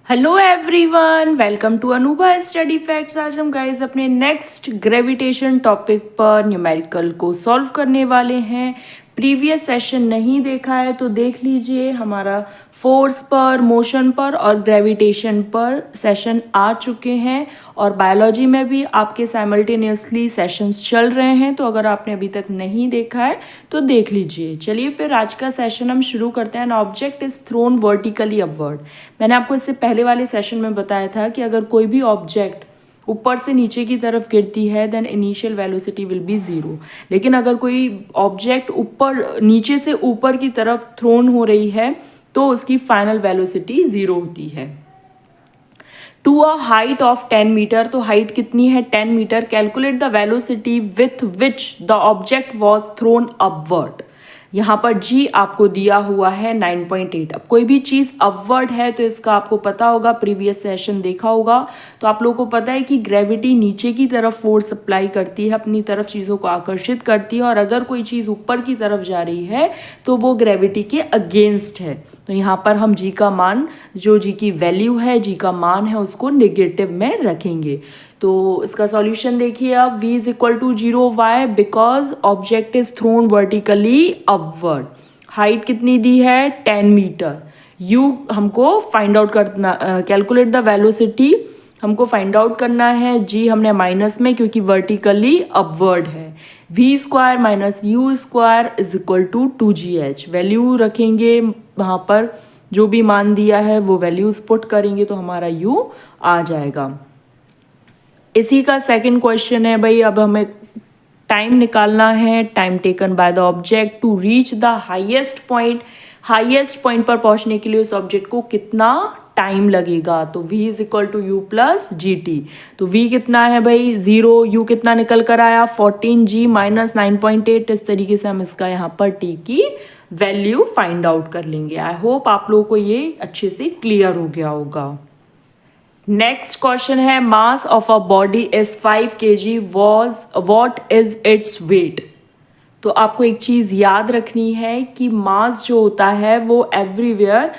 Hello everyone, welcome to Anubha study facts. आज हम guys अपने नेक्स्ट ग्रेविटेशन टॉपिक पर न्यूमेरिकल को सॉल्व करने वाले हैं। प्रीवियस सेशन नहीं देखा है तो देख लीजिए, हमारा फोर्स पर, मोशन पर और ग्रेविटेशन पर सेशन आ चुके हैं और बायोलॉजी में भी आपके साइमल्टेनियसली सेशंस चल रहे हैं। तो अगर आपने अभी तक नहीं देखा है तो देख लीजिए। चलिए फिर आज का सेशन हम शुरू करते हैं। An object is thrown vertically upward. मैंने आपको इससे पहले वाले सेशन में बताया था कि अगर कोई भी ऑब्जेक्ट ऊपर से नीचे की तरफ गिरती है then initial velocity will be zero. लेकिन अगर कोई ऑब्जेक्ट ऊपर नीचे से ऊपर की तरफ थ्रोन हो रही है तो उसकी फाइनल वेलोसिटी ज़ीरो होती है। To a height of 10 metre, तो हाइट कितनी है 10 metre. Calculate the velocity with which the object was thrown upward. यहाँ पर जी आपको दिया हुआ है 9.8। अब कोई भी चीज़ अपवर्ड है तो इसका आपको पता होगा, प्रीवियस सेशन देखा होगा तो आप लोगों को पता है कि ग्रेविटी नीचे की तरफ फोर्स अप्लाई करती है, अपनी तरफ चीज़ों को आकर्षित करती है, और अगर कोई चीज़ ऊपर की तरफ जा रही है तो वो ग्रेविटी के अगेंस्ट है। तो यहाँ पर हम जी का मान, जो जी की वैल्यू है, जी का मान है, उसको नेगेटिव में रखेंगे। तो इसका सॉल्यूशन देखिए आप, v is equal to 0 why because object is thrown vertically upward. Height कितनी दी है 10 मीटर। u हमको फाइंड आउट करना, कैलकुलेट द वेलोसिटी हमको फाइंड आउट करना है। g हमने माइनस में क्योंकि वर्टिकली अपवर्ड है। v square minus u square is equal to 2gh। Value रखेंगे वहाँ पर, जो भी मान दिया है वो वैल्यूज पुट करेंगे तो हमारा u आ जाएगा। इसी का सेकंड क्वेश्चन है भाई, अब हमें टाइम निकालना है। Time taken by the object to reach the highest point. Highest point पर पहुंचने के लिए उस ऑब्जेक्ट को कितना टाइम लगेगा। तो v is equal to u plus g t. तो v कितना है भाई 0, u कितना निकल कर आया 14, g माइनस 9.8। इस तरीके से हम इसका यहाँ पर t की वैल्यू फाइंड आउट कर लेंगे। आई होप आप लोगों को ये अच्छे से क्लियर हो गया होगा। नेक्स्ट क्वेश्चन है, mass of a body is 5 kg, what is its weight. तो आपको एक चीज़ याद रखनी है कि मास जो होता है वो एवरीवेयर,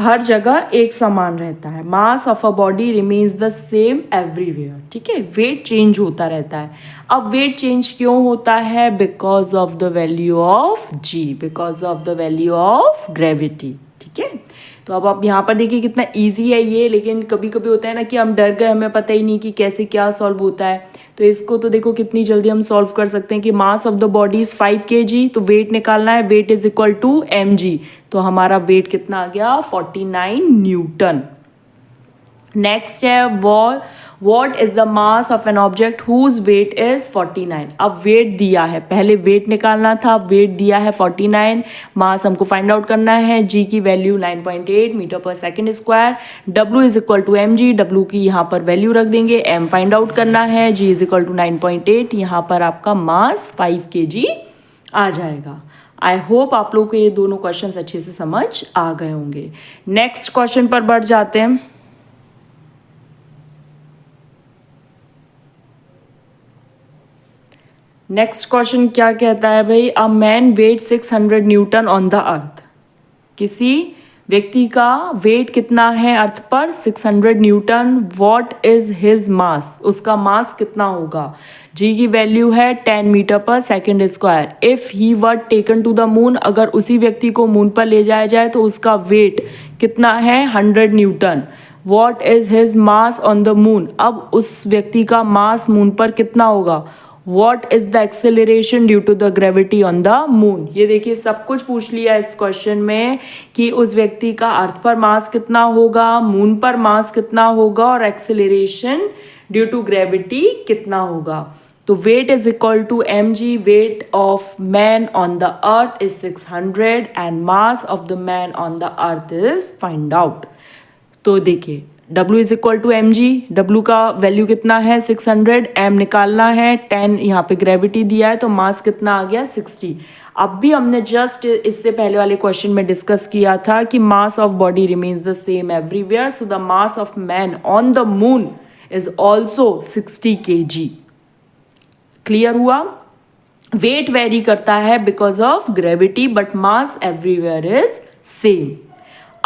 हर जगह एक समान रहता है। Mass of a body remains the same everywhere, ठीक है। वेट चेंज होता रहता है। अब वेट चेंज क्यों होता है? Because of the value of g, because of the value of gravity, ठीक है। तो अब आप यहाँ पर देखिए कितना इजी है ये, लेकिन कभी कभी होता है ना कि हम डर गए, हमें पता ही नहीं कि कैसे क्या सॉल्व होता है। तो इसको तो देखो कितनी जल्दी हम सॉल्व कर सकते हैं कि mass of the body is 5 kg, तो वेट निकालना है, weight is equal to mg। तो हमारा वेट कितना आ गया 49 न्यूटन। नेक्स्ट है what is the mass of an object whose weight is 49। अब वेट दिया है, पहले वेट निकालना था, वेट दिया है 49, मास हमको फाइंड आउट करना है। जी की वैल्यू 9.8 मीटर पर second square. W is equal to m g, W की यहाँ पर वैल्यू रख देंगे, एम फाइंड आउट करना है, जी इज इक्वल टू 9.8। यहाँ पर आपका मास 5 kg आ जाएगा। आई होप आप लोग को ये दोनों क्वेश्चन अच्छे से समझ आ गए होंगे। नेक्स्ट क्वेश्चन पर बढ़ जाते हैं। नेक्स्ट क्वेश्चन क्या कहता है भाई, a man weight 600 newton on the earth. किसी व्यक्ति का वेट कितना है अर्थ पर 600 newton. What is his mass, उसका मास कितना होगा। जी की वैल्यू है 10 मीटर पर second square. If he were taken to the moon, अगर उसी व्यक्ति को मून पर ले जाया जाए तो उसका वेट कितना है 100 Newton. What is his mass on the moon, अब उस व्यक्ति का मास मून पर कितना होगा। What is the acceleration due to the gravity on the moon। ये देखिए सब कुछ पूछ लिया इस क्वेश्चन में कि उस व्यक्ति का अर्थ पर मास कितना होगा, मून पर मास कितना होगा और एक्सेलरेशन ड्यू टू ग्रेविटी कितना होगा। तो weight is equal to m g, weight of man on the earth is 600 and mass of the man on the earth is find out. तो देखिए W is equal to m g, W का value कितना है 600, m निकालना है 10, यहाँ पे gravity दिया है तो मास कितना आ गया 60। अब भी हमने जस्ट इससे पहले वाले क्वेश्चन में डिस्कस किया था कि mass of body remains the same everywhere, so the mass of man on the moon is also 60 kg। Clear हुआ। वेट वेरी करता है because of gravity but mass everywhere is same.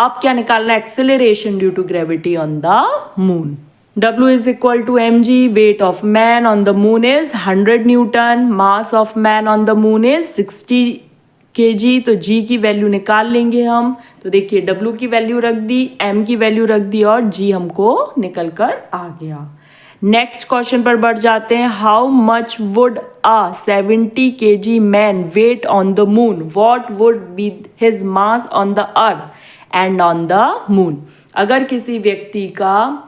अब क्या निकालना है, acceleration due to gravity on the moon. W is equal to mg, weight of man on the moon is 100 Newton, mass of man on the moon is 60 kg। तो g की value निकाल लेंगे हम। तो देखिए W की value रख दी, m की वैल्यू रख दी और g हमको निकल कर आ गया। नेक्स्ट क्वेश्चन पर बढ़ जाते हैं। How much would a 70 kg man weight on the moon, what would be his mass on the earth and on the moon. अगर किसी व्यक्ति का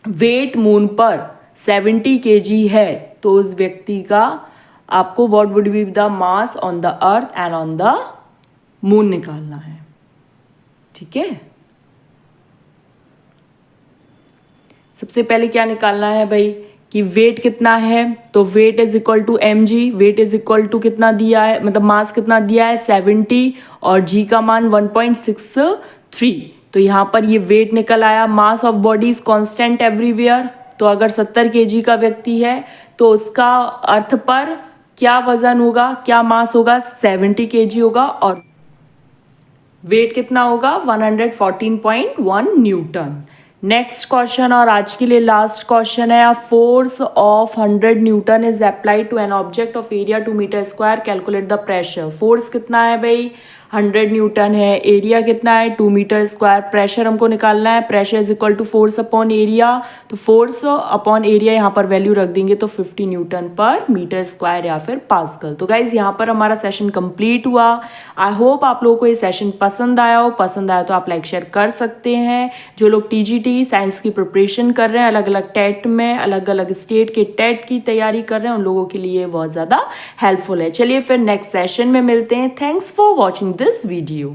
वेट मून पर 70 kg है तो उस व्यक्ति का आपको what would be the mass on the earth and on the moon निकालना है। ठीक है, सबसे पहले क्या निकालना है भाई कि वेट कितना है, तो weight is equal to m g. Weight is equal to कितना दिया है, मतलब मास कितना दिया है 70 और जी का मान 1.63। तो यहाँ पर ये वेट निकल आया। मास of body is constant everywhere. तो अगर 70 kg का व्यक्ति है तो उसका अर्थ पर क्या वजन होगा, क्या मास होगा, 70 kg होगा और वेट कितना होगा 114.1 न्यूटन। नेक्स्ट क्वेश्चन और आज के लिए लास्ट क्वेश्चन है। A force of 100 newton is applied to an object of area 2 metre square, calculate the pressure. Force कितना है भाई 100 न्यूटन है, एरिया कितना है 2 मीटर स्क्वायर, प्रेशर हमको निकालना है। Pressure is equal to force upon area. तो फोर्स अपॉन एरिया यहाँ पर वैल्यू रख देंगे तो 50 न्यूटन पर मीटर स्क्वायर या फिर पास्कल। तो गाइज यहाँ पर हमारा सेशन कंप्लीट हुआ। आई होप आप लोगों को ये सेशन पसंद आया हो। पसंद आया तो आप लाइक शेयर कर सकते हैं। जो लोग टीजीटी साइंस की प्रिपरेशन कर रहे हैं, अलग अलग टेट में, अलग अलग स्टेट के टेट की तैयारी कर रहे हैं, उन लोगों के लिए बहुत ज़्यादा हेल्पफुल है। चलिए फिर नेक्स्ट सेशन में मिलते हैं। Thanks for watching this video।